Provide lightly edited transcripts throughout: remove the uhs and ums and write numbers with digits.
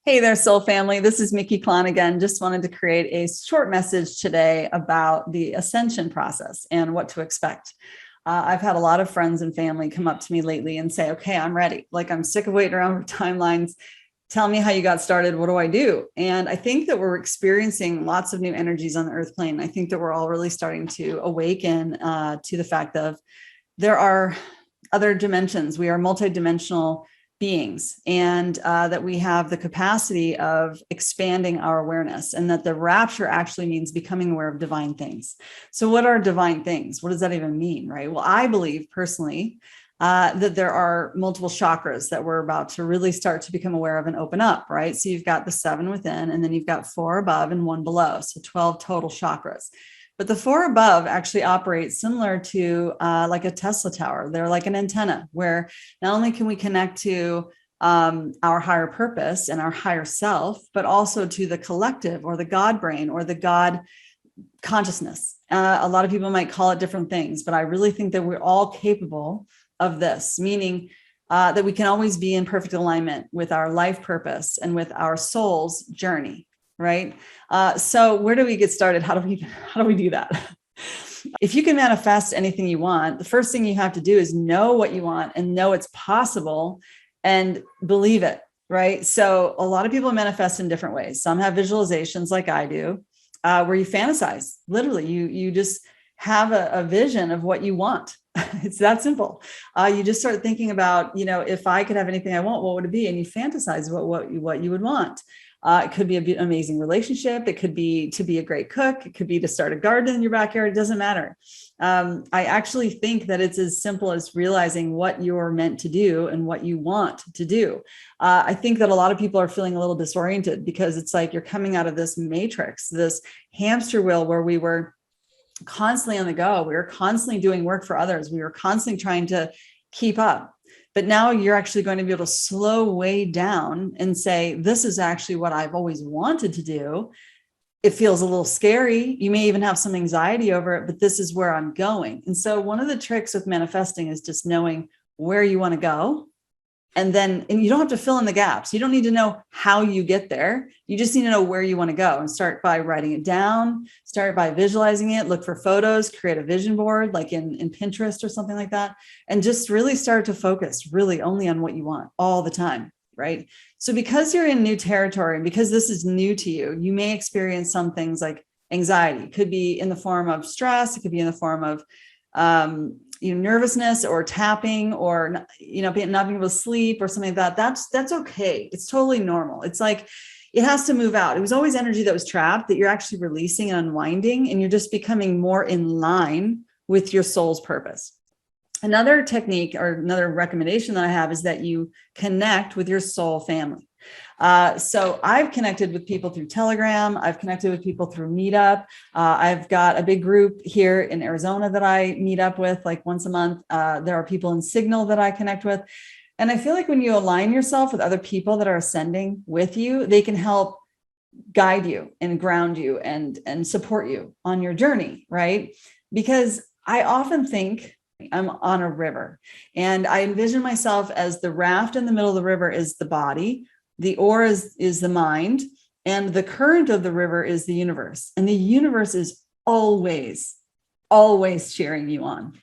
Hey there, soul family. This is Mickey Klon again. Just wanted to create a short message today about the ascension process and what to expect. I've had a lot of friends and family come up to me lately and say, okay, I'm ready. Like, I'm sick of waiting around for timelines. Tell me how you got started. What do I do? And I think that we're experiencing lots of new energies on the earth plane. I think that we're all really starting to awaken to the fact of there are other dimensions. We are multidimensional beings, and that we have the capacity of expanding our awareness, and that the rapture actually means becoming aware of divine things. So what are divine things? What does that even mean, right? Well, I believe personally that there are multiple chakras that we're about to really start to become aware of and open up, right? So you've got the 7 within, and then you've got 4 above and 1 below, so 12 total chakras. But the 4 above actually operate similar to like a Tesla tower. They're like an antenna where not only can we connect to our higher purpose and our higher self, but also to the collective or the God brain or the God consciousness. A lot of people might call it different things, but I really think that we're all capable of this, meaning that we can always be in perfect alignment with our life purpose and with our soul's journey. Right. So where do we get started? How do we do that? If you can manifest anything you want, the first thing you have to do is know what you want and know it's possible and believe it. Right. So a lot of people manifest in different ways. Some have visualizations like I do, where you fantasize. Literally, you just have a vision of what you want. It's that simple. You just start thinking about, if I could have anything I want, what would it be? And you fantasize about what you would want. It could be an amazing relationship. It could be to be a great cook. It could be to start a garden in your backyard. It doesn't matter. I actually think that it's as simple as realizing what you're meant to do and what you want to do. I think that a lot of people are feeling a little disoriented because it's like you're coming out of this matrix, this hamster wheel where we were constantly on the go. We were constantly doing work for others. We were constantly trying to keep up. But now you're actually going to be able to slow way down and say, this is actually what I've always wanted to do. It feels a little scary. You may even have some anxiety over it, but this is where I'm going. And so one of the tricks with manifesting is just knowing where you want to go. And you don't have to fill in the gaps. You don't need to know how you get there. You just need to know where you want to go, and start by writing it down, start by visualizing it, look for photos, create a vision board like in Pinterest or something like that. And just really start to focus really only on what you want all the time, right? So because you're in new territory and because this is new to you, you may experience some things like anxiety. It could be in the form of stress. It could be in the form of nervousness or tapping or, not being able to sleep or something like that. That's okay. It's totally normal. It's like, it has to move out. It was always energy that was trapped that you're actually releasing and unwinding, and you're just becoming more in line with your soul's purpose. Another technique or another recommendation that I have is that you connect with your soul family. So I've connected with people through Telegram. I've connected with people through Meetup. I've got a big group here in Arizona that I meet up with like once a month. There are people in Signal that I connect with. And I feel like when you align yourself with other people that are ascending with you, they can help guide you and ground you and support you on your journey, right? Because I often think I'm on a river, and I envision myself as the raft in the middle of the river is the body. The oar is the mind, and the current of the river is the universe. And the universe is always, always cheering you on.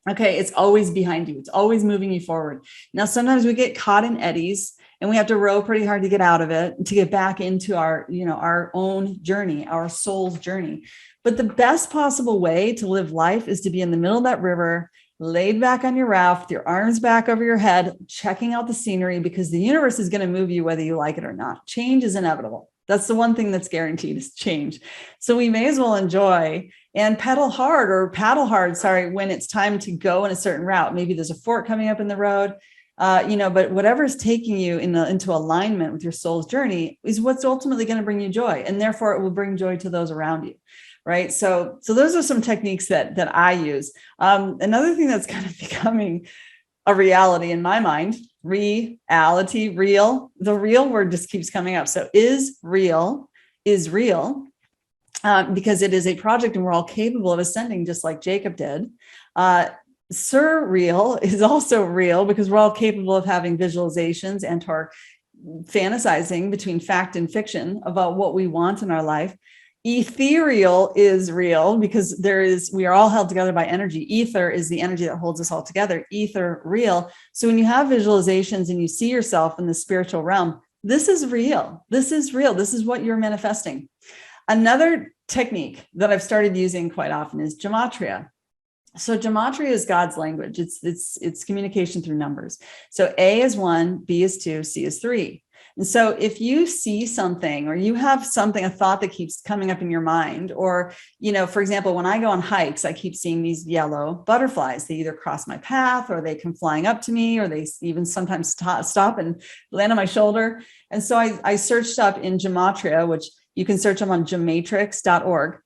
Okay, it's always behind you. It's always moving you forward. Now, sometimes we get caught in eddies and we have to row pretty hard to get out of it and to get back into our own journey, our soul's journey. But the best possible way to live life is to be in the middle of that river, laid back on your raft, your arms back over your head, checking out the scenery, because the universe is going to move you whether you like it or not. Change is inevitable. That's the one thing that's guaranteed is change. So we may as well enjoy and paddle hard, when it's time to go in a certain route. Maybe there's a fork coming up in the road, but whatever's taking you into alignment with your soul's journey is what's ultimately going to bring you joy. And therefore it will bring joy to those around you. Right. So those are some techniques that I use. Another thing that's kind of becoming a reality in my mind, the real word just keeps coming up. So is real, because it is a project and we're all capable of ascending just like Jacob did. Surreal is also real because we're all capable of having visualizations and or fantasizing between fact and fiction about what we want in our life. Ethereal is real because we are all held together by energy. Ether is the energy that holds us all together. Ether, real. So when you have visualizations and you see yourself in the spiritual realm, this is real. This is real. This is what you're manifesting. Another technique that I've started using quite often is gematria. So gematria is God's language. It's communication through numbers. So A is 1, B is 2, C is 3. And so if you see something, or you have something, a thought that keeps coming up in your mind, or, for example, when I go on hikes, I keep seeing these yellow butterflies. They either cross my path, or they come flying up to me, or they even sometimes stop and land on my shoulder. And so I searched up in gematria, which you can search them on gematrix.org.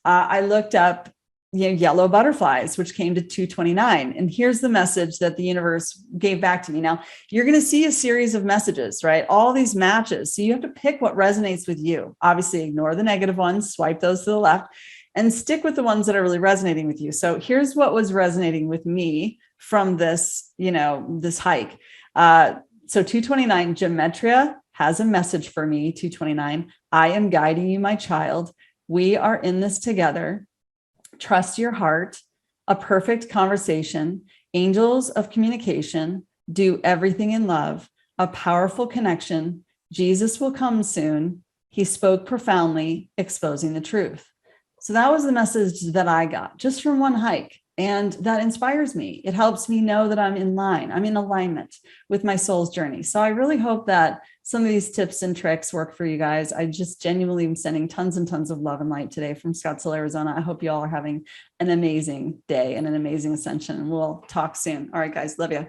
I looked up yellow butterflies, which came to 229. And here's the message that the universe gave back to me. Now, you're going to see a series of messages, right? All these matches. So you have to pick what resonates with you. Obviously, ignore the negative ones, swipe those to the left, and stick with the ones that are really resonating with you. So here's what was resonating with me from this, this hike. So 229, gematria has a message for me. 229, I am guiding you, my child. We are in this together. Trust your heart, a perfect conversation, angels of communication, do everything in love, a powerful connection. Jesus will come soon. He spoke profoundly, exposing the truth. So that was the message that I got just from one hike. And that inspires me. It helps me know that I'm in line. I'm in alignment with my soul's journey. So I really hope that some of these tips and tricks work for you guys. I just genuinely am sending tons and tons of love and light today from Scottsdale, Arizona. I hope you all are having an amazing day and an amazing ascension. And we'll talk soon. All right, guys. Love you.